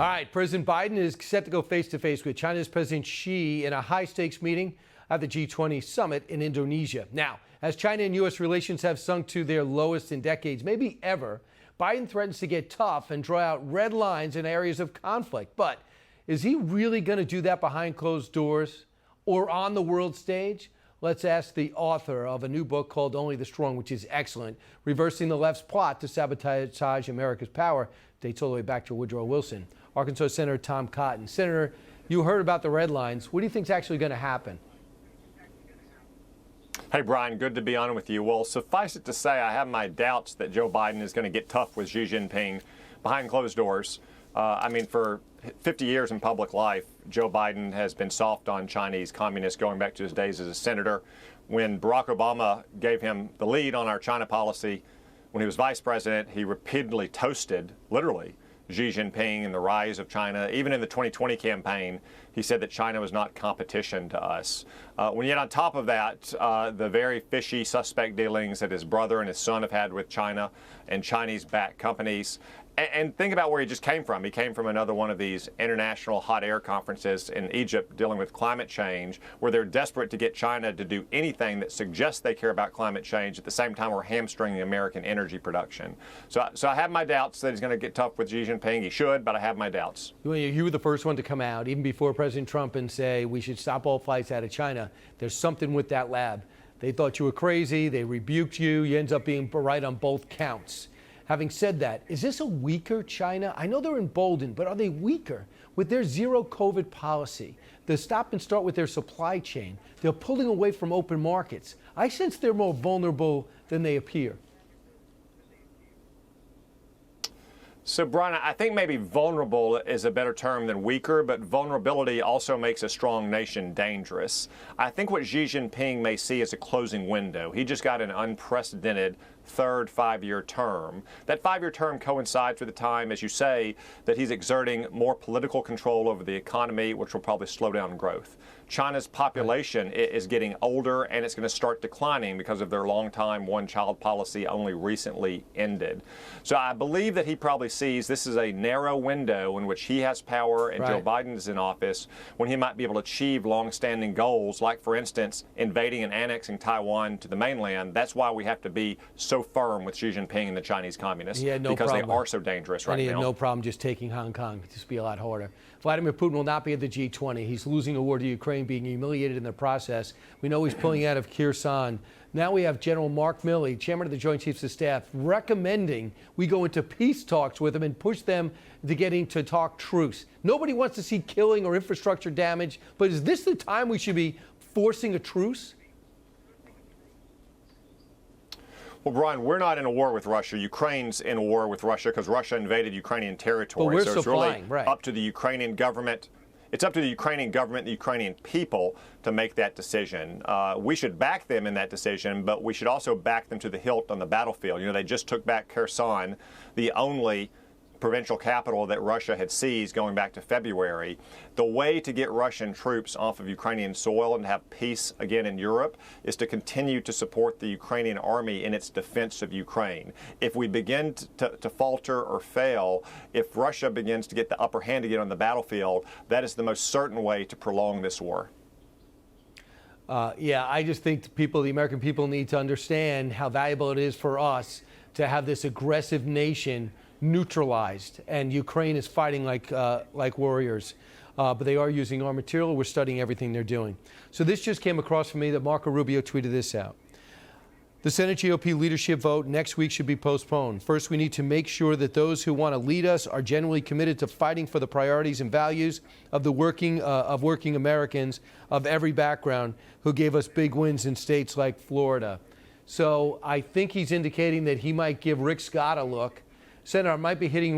All right, President Biden is set to go face-to-face with China's President Xi in a high-stakes meeting at the G20 summit in Indonesia. Now, as China and U.S. relations have sunk to their lowest in decades, maybe ever, Biden threatens to get tough and draw out red lines in areas of conflict. But is he really going to do that behind closed doors or on the world stage? Let's ask the author of a new book called Only the Strong, which is excellent, reversing the left's plot to sabotage America's power, dates all the way back to Woodrow Wilson. Arkansas Senator Tom Cotton. Senator, you heard about the red lines. What do you think is actually going to happen? Hey, Brian, good to be on with you. Well, suffice it to say, I have my doubts that Joe Biden is going to get tough with Xi Jinping behind closed doors. For 50 years in public life, Joe Biden has been soft on Chinese communists going back to his days as a senator. When Barack Obama gave him the lead on our China policy, when he was vice president, he repeatedly toasted, literally, Xi Jinping and the rise of China. Even in the 2020 campaign, he said that China was not competition to us. When yet on top of that, the very fishy suspect dealings that his brother and his son have had with China and Chinese-backed companies. And think about where he just came from. He came from another one of these international hot air conferences in Egypt dealing with climate change, where they're desperate to get China to do anything that suggests they care about climate change. At the same time, we're hamstringing American energy production. So I have my doubts that he's going to get tough with Xi Jinping. He should, but I have my doubts. You were the first one to come out, even before President Trump, and say we should stop all flights out of China. There's something with that lab. They thought you were crazy. They rebuked you. You end up being right on both counts. Having said that, is this a weaker China? I know they're emboldened, but are they weaker? With their zero COVID policy, the stop and start with their supply chain, they're pulling away from open markets. I sense they're more vulnerable than they appear. So, Brian, I think maybe vulnerable is a better term than weaker, but vulnerability also makes a strong nation dangerous. I think what Xi Jinping may see is a closing window. He just got an unprecedented third five-year term. That five-year term coincides with the time, as you say, that he's exerting more political control over the economy, which will probably slow down growth. China's population is getting older, and it's going to start declining because of their long-time one-child policy only recently ended. So I believe that he probably sees this is a narrow window in which he has power and Joe Biden is in office, when he might be able to achieve long-standing goals, like, for instance, invading and annexing Taiwan to the mainland. That's why we have to be so firm with Xi Jinping and the Chinese communists, because they are so dangerous right now. And he had no problem just taking Hong Kong. It'd just be a lot harder. Vladimir Putin will not be at the G20. He's losing a war to Ukraine, being humiliated in the process. We know he's pulling out of Kyrgyzstan. Now we have General Mark Milley, chairman of the Joint Chiefs of Staff, recommending we go into peace talks with him and push them to getting to talk truce. Nobody wants to see killing or infrastructure damage, but is this the time we should be forcing a truce? Well, Brian, we're not in a war with Russia. Ukraine's in a war with Russia because Russia invaded Ukrainian territory. But we're so it's really right. up to the Ukrainian government. It's up to the Ukrainian government, the Ukrainian people, to make that decision. We should back them in that decision, but we should also back them to the hilt on the battlefield. You know, they just took back Kherson, the only provincial capital that Russia had seized going back to February. The way to get Russian troops off of Ukrainian soil and have peace again in Europe is to continue to support the Ukrainian army in its defense of Ukraine. If we begin to falter or fail, if Russia begins to get the upper hand again on the battlefield, that is the most certain way to prolong this war. I just think the American people need to understand how valuable it is for us to have this aggressive nation neutralized, and Ukraine is fighting like warriors, but they are using our material. We're studying everything they're doing. So this just came across from me that Marco Rubio tweeted this out. The Senate GOP leadership vote next week should be postponed. First, we need to make sure that those who want to lead us are genuinely committed to fighting for the priorities and values of the working Americans of every background who gave us big wins in states like Florida. So I think he's indicating that he might give Rick Scott a look. Senator, I might be hitting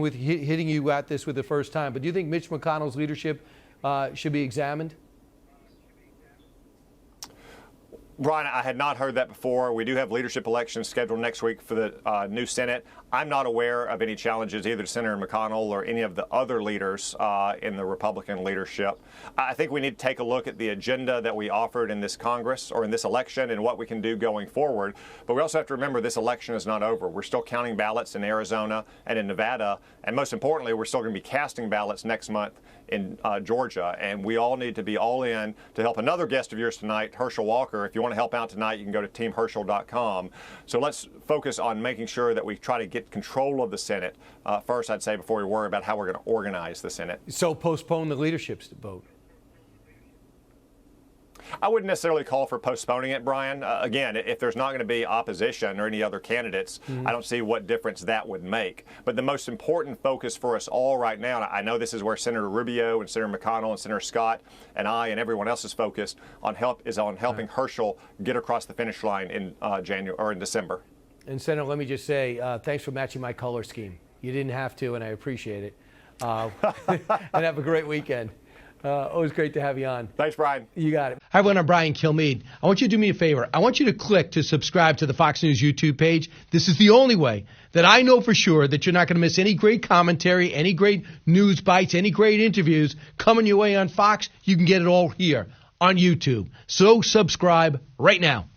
you at this with the first time, but do you think Mitch McConnell's leadership should be examined? Brian, I had not heard that before. We do have leadership elections scheduled next week for the new Senate. I'm not aware of any challenges either to Senator McConnell or any of the other leaders in the Republican leadership. I think we need to take a look at the agenda that we offered in this Congress or in this election and what we can do going forward. But we also have to remember this election is not over. We're still counting ballots in Arizona and in Nevada. And most importantly, we're still going to be casting ballots next month in Georgia. And we all need to be all in to help another guest of yours tonight, Herschel Walker. If you want to help out tonight, you can go to teamherschel.com. So let's focus on making sure that we try to get control of the Senate first, I'd say, before we worry about how we're going to organize the Senate. So postpone the leadership's vote. I wouldn't necessarily call for postponing it, Brian. Again, if there's not going to be opposition or any other candidates, I don't see what difference that would make. But the most important focus for us all right now, and I know this is where Senator Rubio and Senator McConnell and Senator Scott and I and everyone else is focused on, helping Herschel get across the finish line in January or in December. And Senator, let me just say, thanks for matching my color scheme. You didn't have to, and I appreciate it. And have a great weekend. Always great to have you on. Thanks, Brian. You got it. Hi, everyone. I'm Brian Kilmeade. I want you to do me a favor. I want you to click to subscribe to the Fox News YouTube page. This is the only way that I know for sure that you're not going to miss any great commentary, any great news bites, any great interviews coming your way on Fox. You can get it all here on YouTube. So subscribe right now.